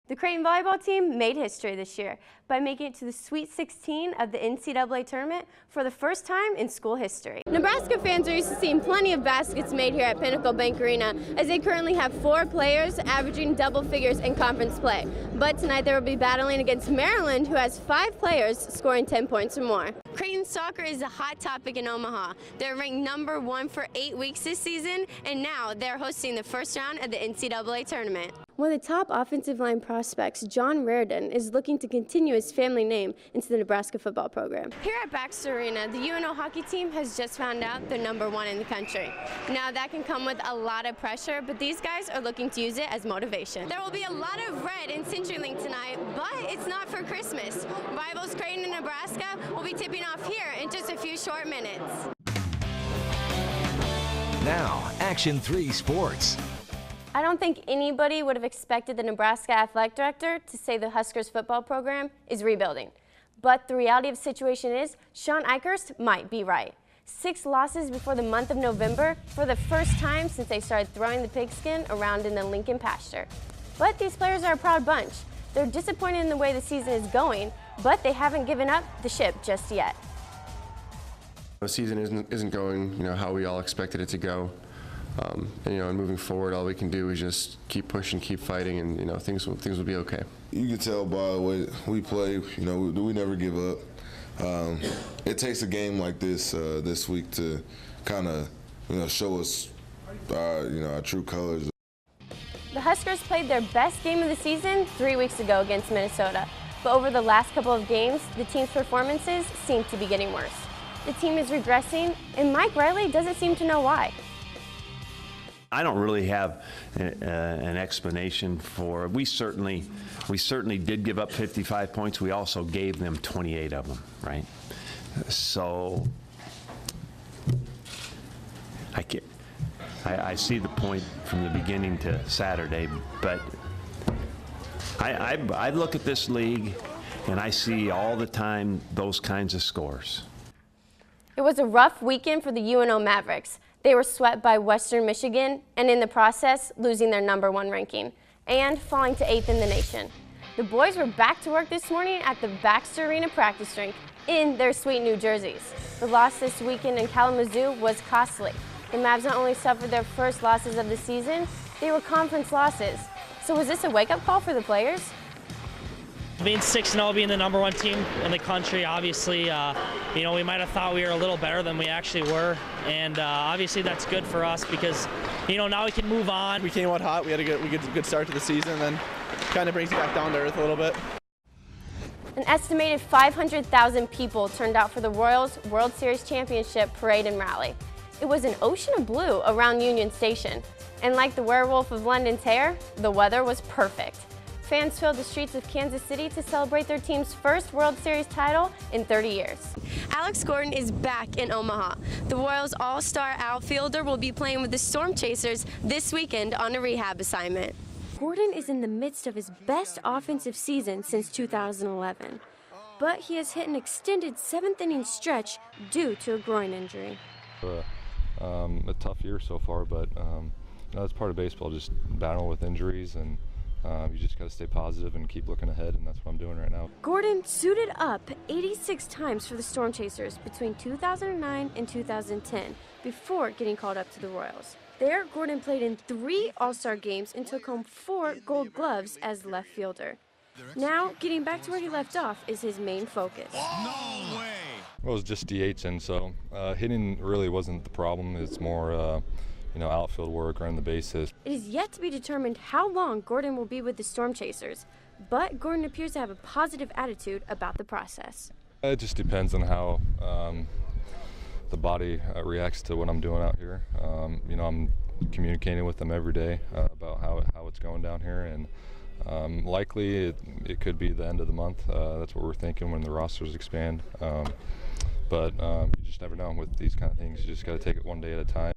The Creighton volleyball team made history this year by making it to the Sweet 16 of the NCAA tournament for the first time in school history. Nebraska fans are used to seeing plenty of baskets made here at Pinnacle Bank Arena, as they currently have 4 players averaging double figures in conference play. But tonight they will be battling against Maryland, who has 5 players scoring 10 points or more. Creighton soccer is a hot topic in Omaha. They're ranked #1 for 8 weeks this season, and now they're hosting the first round of the NCAA tournament. One of the top offensive line prospects, John Reardon, is looking to continue his family name into the Nebraska football program. Here at Baxter Arena, the UNO hockey team has just found out they're #1 in the country. Now that can come with a lot of pressure, but these guys are looking to use it as motivation. There will be a lot of red in CenturyLink tonight, but it's not for Christmas. Rivals Creighton and Nebraska will be tipping off here in just a few short minutes. Now, Action 3 Sports. I don't think anybody would have expected the Nebraska athletic director to say the Huskers football program is rebuilding. But the reality of the situation is Sean Eichhorst might be right. 6 losses before the month of November for the first time since they started throwing the pigskin around in the Lincoln pasture. But these players are a proud bunch. They're disappointed in the way the season is going, but they haven't given up the ship just yet. The season isn't going, how we all expected it to go. And moving forward, all we can do is just keep pushing, keep fighting, and things will be okay. You can tell by the way we play. We never give up. It takes a game like this this week to kind of show us our true colors. The Huskers played their best game of the season 3 weeks ago against Minnesota, but over the last couple of games, the team's performances seem to be getting worse. The team is regressing, and Mike Riley doesn't seem to know why. I don't really have an explanation for. We certainly did give up 55 points. We also gave them 28 of them, right? So I see the point from the beginning to Saturday, but I look at this league and I see all the time those kinds of scores. It was a rough weekend for the UNO Mavericks. They were swept by Western Michigan and in the process losing their #1 ranking and falling to 8th in the nation. The boys were back to work this morning at the Baxter Arena practice rink in their sweet new jerseys. The loss this weekend in Kalamazoo was costly. The Mavs not only suffered their first losses of the season, they were conference losses. So was this a wake-up call for the players? Being 6-0, being the #1 team in the country, obviously, we might have thought we were a little better than we actually were, and obviously that's good for us because, now we can move on. We came out hot. We had a good start to the season, and then kind of brings you back down to earth a little bit. An estimated 500,000 people turned out for the Royals World Series Championship parade and rally. It was an ocean of blue around Union Station, and like the werewolf of London's hair, the weather was perfect. Fans filled the streets of Kansas City to celebrate their team's first World Series title in 30 years. Alex Gordon is back in Omaha. The Royals all-star outfielder will be playing with the Storm Chasers this weekend on a rehab assignment. Gordon is in the midst of his best offensive season since 2011, but he has hit an extended 7th-inning stretch due to a groin injury. A tough year so far, but that's part of baseball, just battling with injuries, and you just got to stay positive and keep looking ahead, and that's what I'm doing right now. Gordon suited up 86 times for the Storm Chasers between 2009 and 2010 before getting called up to the Royals. There, Gordon played in 3 All-Star games and took home 4 Gold Gloves as left fielder. Now, getting back to where he left off is his main focus. No way! Well, it was just DHing, so hitting really wasn't the problem. It's more outfield work, running the bases. It is yet to be determined how long Gordon will be with the Storm Chasers, but Gordon appears to have a positive attitude about the process. It just depends on how the body reacts to what I'm doing out here. I'm communicating with them every day about how it's going down here, and likely it could be the end of the month. That's what we're thinking when the rosters expand. But you just never know with these kind of things. You just got to take it one day at a time.